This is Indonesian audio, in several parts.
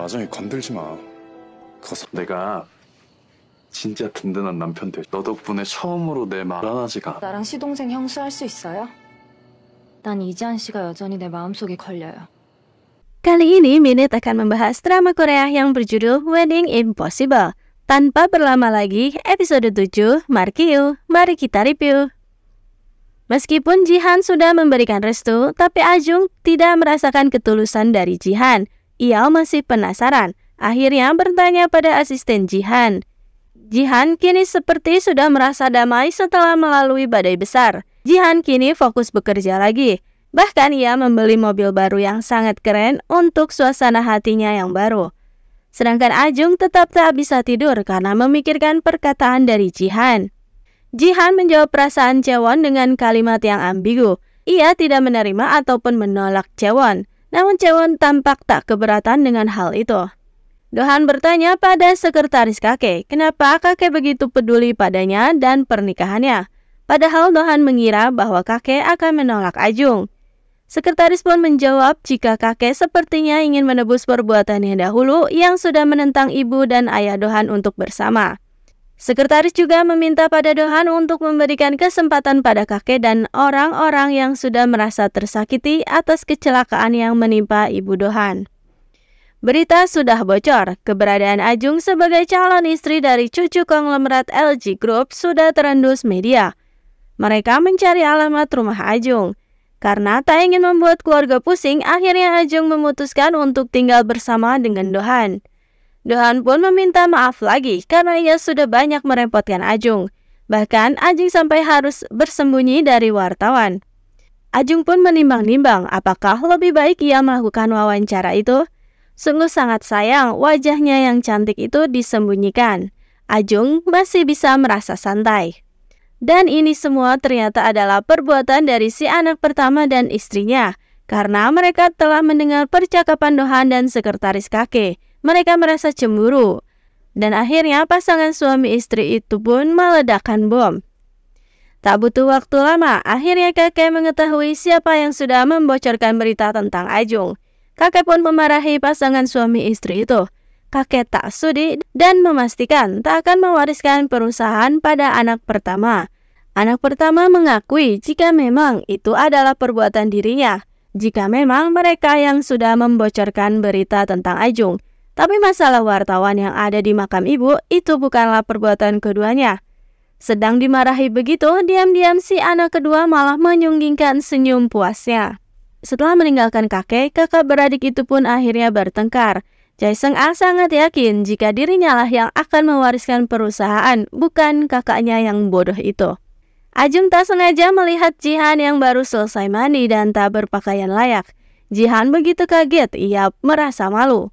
아정이 건들지 마. 내가 진짜 든든한 남편 돼. 너 덕분에 처음으로 내 말 안하지가. 나랑 시동생 형수할 수 있어요? 난 이지한 씨가 여전히 내 마음속에 걸려요. Kali ini Minute akan membahas drama Korea yang berjudul Wedding Impossible. Tanpa berlama lagi, episode 7, Markiu, mari kita review. Meskipun Jihan sudah memberikan restu, tapi Ajung tidak merasakan ketulusan dari Jihan. Ia masih penasaran, akhirnya bertanya pada asisten Jihan. Jihan kini seperti sudah merasa damai setelah melalui badai besar. Jihan kini fokus bekerja lagi. Bahkan ia membeli mobil baru yang sangat keren untuk suasana hatinya yang baru. Sedangkan Ajung tetap tak bisa tidur karena memikirkan perkataan dari Jihan. Jihan menjawab perasaan Chaewon dengan kalimat yang ambigu. Ia tidak menerima ataupun menolak Chaewon. Namun Chaewon tampak tak keberatan dengan hal itu. Dohan bertanya pada sekretaris kakek, kenapa kakek begitu peduli padanya dan pernikahannya. Padahal Dohan mengira bahwa kakek akan menolak Ajung. Sekretaris pun menjawab jika kakek sepertinya ingin menebus perbuatannya dahulu yang sudah menentang ibu dan ayah Dohan untuk bersama. Sekretaris juga meminta pada Dohan untuk memberikan kesempatan pada kakek dan orang-orang yang sudah merasa tersakiti atas kecelakaan yang menimpa ibu Dohan. Berita sudah bocor, keberadaan Ajung sebagai calon istri dari cucu konglomerat LG Group sudah terendus media. Mereka mencari alamat rumah Ajung. Karena tak ingin membuat keluarga pusing, akhirnya Ajung memutuskan untuk tinggal bersama dengan Dohan. Dohan pun meminta maaf lagi karena ia sudah banyak merepotkan Ajung. Bahkan Ajung sampai harus bersembunyi dari wartawan. Ajung pun menimbang-nimbang apakah lebih baik ia melakukan wawancara itu. Sungguh sangat sayang wajahnya yang cantik itu disembunyikan. Ajung masih bisa merasa santai. Dan ini semua ternyata adalah perbuatan dari si anak pertama dan istrinya. Karena mereka telah mendengar percakapan Dohan dan sekretaris kakek. Mereka merasa cemburu. Dan akhirnya pasangan suami istri itu pun meledakkan bom. Tak butuh waktu lama, akhirnya kakek mengetahui siapa yang sudah membocorkan berita tentang Ajung. Kakek pun memarahi pasangan suami istri itu. Kakek tak sudi dan memastikan tak akan mewariskan perusahaan pada anak pertama. Anak pertama mengakui jika memang itu adalah perbuatan dirinya. Jika memang mereka yang sudah membocorkan berita tentang Ajung. Tapi masalah wartawan yang ada di makam ibu itu bukanlah perbuatan keduanya. Sedang dimarahi begitu, diam-diam si anak kedua malah menyunggingkan senyum puasnya. Setelah meninggalkan kakek beradik itu pun akhirnya bertengkar. Jae Sung-ah sangat yakin jika dirinya lah yang akan mewariskan perusahaan, bukan kakaknya yang bodoh itu. Ajung tak sengaja melihat Jihan yang baru selesai mandi dan tak berpakaian layak. Jihan begitu kaget, ia merasa malu.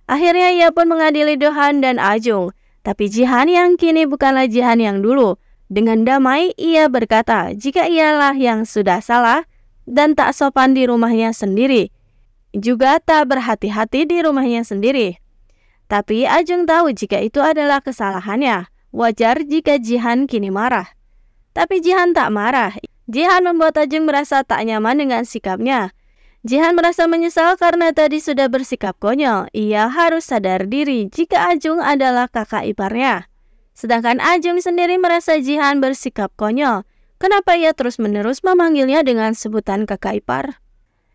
Akhirnya ia pun mengadili Dohan dan Ajung. Tapi Jihan yang kini bukanlah Jihan yang dulu. Dengan damai ia berkata jika ialah yang sudah salah dan tak sopan di rumahnya sendiri. Juga tak berhati-hati di rumahnya sendiri. Tapi Ajung tahu jika itu adalah kesalahannya. Wajar jika Jihan kini marah. Tapi Jihan tak marah. Jihan membuat Ajung merasa tak nyaman dengan sikapnya. Jihan merasa menyesal karena tadi sudah bersikap konyol. Ia harus sadar diri jika Ajung adalah kakak iparnya. Sedangkan Ajung sendiri merasa Jihan bersikap konyol. Kenapa ia terus-menerus memanggilnya dengan sebutan kakak ipar?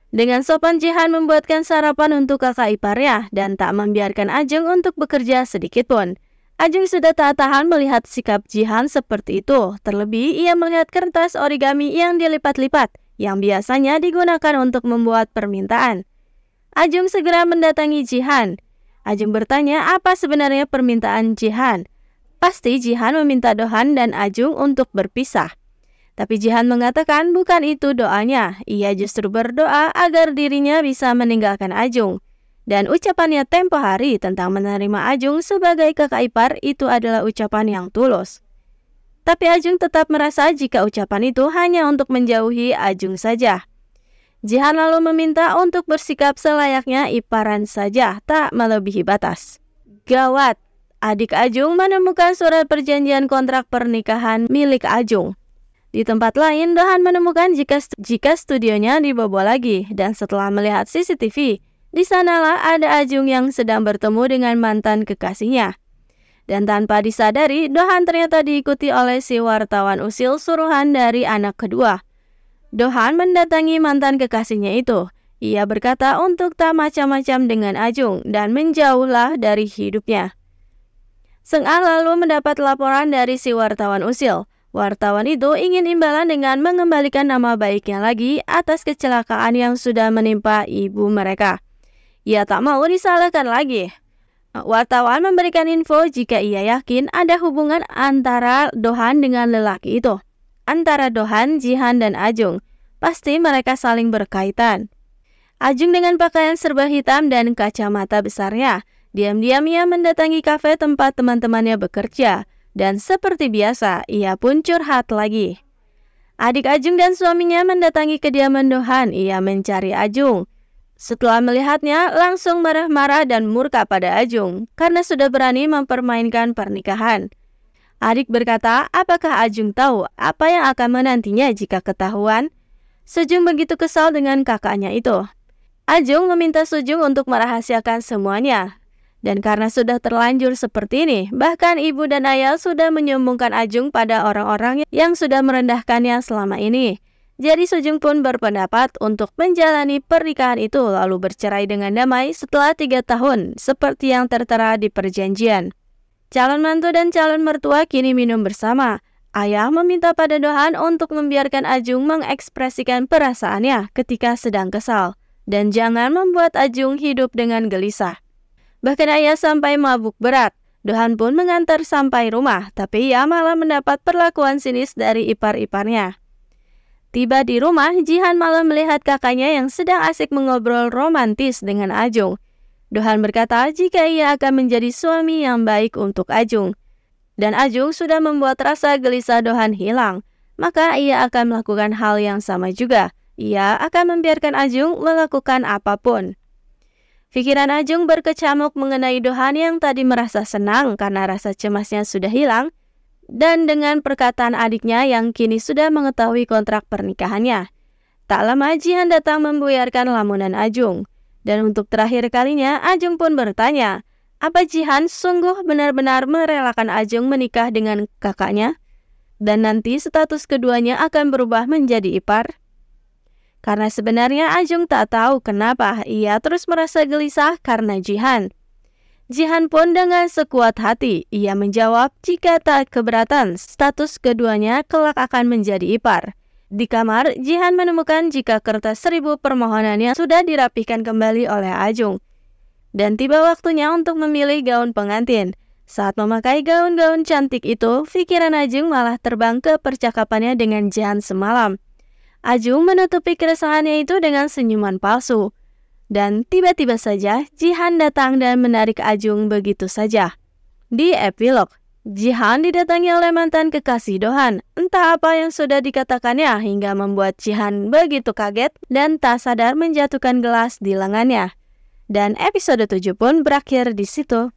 Dengan sopan Jihan membuatkan sarapan untuk kakak iparnya dan tak membiarkan Ajung untuk bekerja sedikitpun. Ajung sudah tak tahan melihat sikap Jihan seperti itu. Terlebih ia melihat kertas origami yang dilipat-lipat yang biasanya digunakan untuk membuat permintaan. Ajung segera mendatangi Jihan. Ajung bertanya apa sebenarnya permintaan Jihan. Pasti Jihan meminta Dohan dan Ajung untuk berpisah. Tapi Jihan mengatakan bukan itu doanya. Ia justru berdoa agar dirinya bisa meninggalkan Ajung. Dan ucapannya tempo hari tentang menerima Ajung sebagai kakak ipar itu adalah ucapan yang tulus. Tapi Ajung tetap merasa jika ucapan itu hanya untuk menjauhi Ajung saja. Jihan lalu meminta untuk bersikap selayaknya iparan saja, tak melebihi batas. Gawat, adik Ajung menemukan surat perjanjian kontrak pernikahan milik Ajung. Di tempat lain, Dohan menemukan jika studionya dibobol lagi, dan setelah melihat CCTV, Di sanalah ada Ajung yang sedang bertemu dengan mantan kekasihnya. Dan tanpa disadari, Dohan ternyata diikuti oleh si wartawan usil suruhan dari anak kedua. Dohan mendatangi mantan kekasihnya itu. Ia berkata untuk tak macam-macam dengan Ajung dan menjauhlah dari hidupnya. Seng-ah lalu mendapat laporan dari si wartawan usil. Wartawan itu ingin imbalan dengan mengembalikan nama baiknya lagi atas kecelakaan yang sudah menimpa ibu mereka. Ia tak mau disalahkan lagi. Wartawan memberikan info jika ia yakin ada hubungan antara Dohan dengan lelaki itu. Antara Dohan, Jihan, dan Ajung. Pasti mereka saling berkaitan. Ajung dengan pakaian serba hitam dan kacamata besarnya. Diam-diam ia mendatangi kafe tempat teman-temannya bekerja. Dan seperti biasa, ia pun curhat lagi. Adik Ajung dan suaminya mendatangi kediaman Dohan. Ia mencari Ajung. Setelah melihatnya, langsung marah-marah dan murka pada Ajung karena sudah berani mempermainkan pernikahan. Adik berkata, apakah Ajung tahu apa yang akan menantinya jika ketahuan? Sejung begitu kesal dengan kakaknya itu. Ajung meminta Sejung untuk merahasiakan semuanya. Dan karena sudah terlanjur seperti ini, bahkan ibu dan ayah sudah menyombongkan Ajung pada orang-orang yang sudah merendahkannya selama ini. Jadi Sejung pun berpendapat untuk menjalani pernikahan itu lalu bercerai dengan damai setelah 3 tahun seperti yang tertera di perjanjian. Calon mantu dan calon mertua kini minum bersama. Ayah meminta pada Dohan untuk membiarkan Ajung mengekspresikan perasaannya ketika sedang kesal dan jangan membuat Ajung hidup dengan gelisah. Bahkan ayah sampai mabuk berat. Dohan pun mengantar sampai rumah, tapi ia malah mendapat perlakuan sinis dari ipar-iparnya. Tiba di rumah, Jihan malah melihat kakaknya yang sedang asik mengobrol romantis dengan Ajung. Dohan berkata jika ia akan menjadi suami yang baik untuk Ajung. Dan Ajung sudah membuat rasa gelisah Dohan hilang. Maka ia akan melakukan hal yang sama juga. Ia akan membiarkan Ajung melakukan apapun. Pikiran Ajung berkecamuk mengenai Dohan yang tadi merasa senang karena rasa cemasnya sudah hilang. Dan dengan perkataan adiknya yang kini sudah mengetahui kontrak pernikahannya. Tak lama Jihan datang membuyarkan lamunan Ajung. Dan untuk terakhir kalinya Ajung pun bertanya, apa Jihan sungguh benar-benar merelakan Ajung menikah dengan kakaknya? Dan nanti status keduanya akan berubah menjadi ipar? Karena sebenarnya Ajung tak tahu kenapa ia terus merasa gelisah karena Jihan. Jihan pun dengan sekuat hati, ia menjawab jika tak keberatan status keduanya kelak akan menjadi ipar. Di kamar, Jihan menemukan jika kertas 1000 permohonannya sudah dirapihkan kembali oleh Ajung. Dan tiba waktunya untuk memilih gaun pengantin. Saat memakai gaun-gaun cantik itu, pikiran Ajung malah terbang ke percakapannya dengan Jihan semalam. Ajung menutupi keresahannya itu dengan senyuman palsu. Dan tiba-tiba saja Jihan datang dan menarik Ajung begitu saja. Di epilog, Jihan didatangi oleh mantan kekasih Dohan. Entah apa yang sudah dikatakannya hingga membuat Jihan begitu kaget dan tak sadar menjatuhkan gelas di lengannya. Dan episode 7 pun berakhir di situ.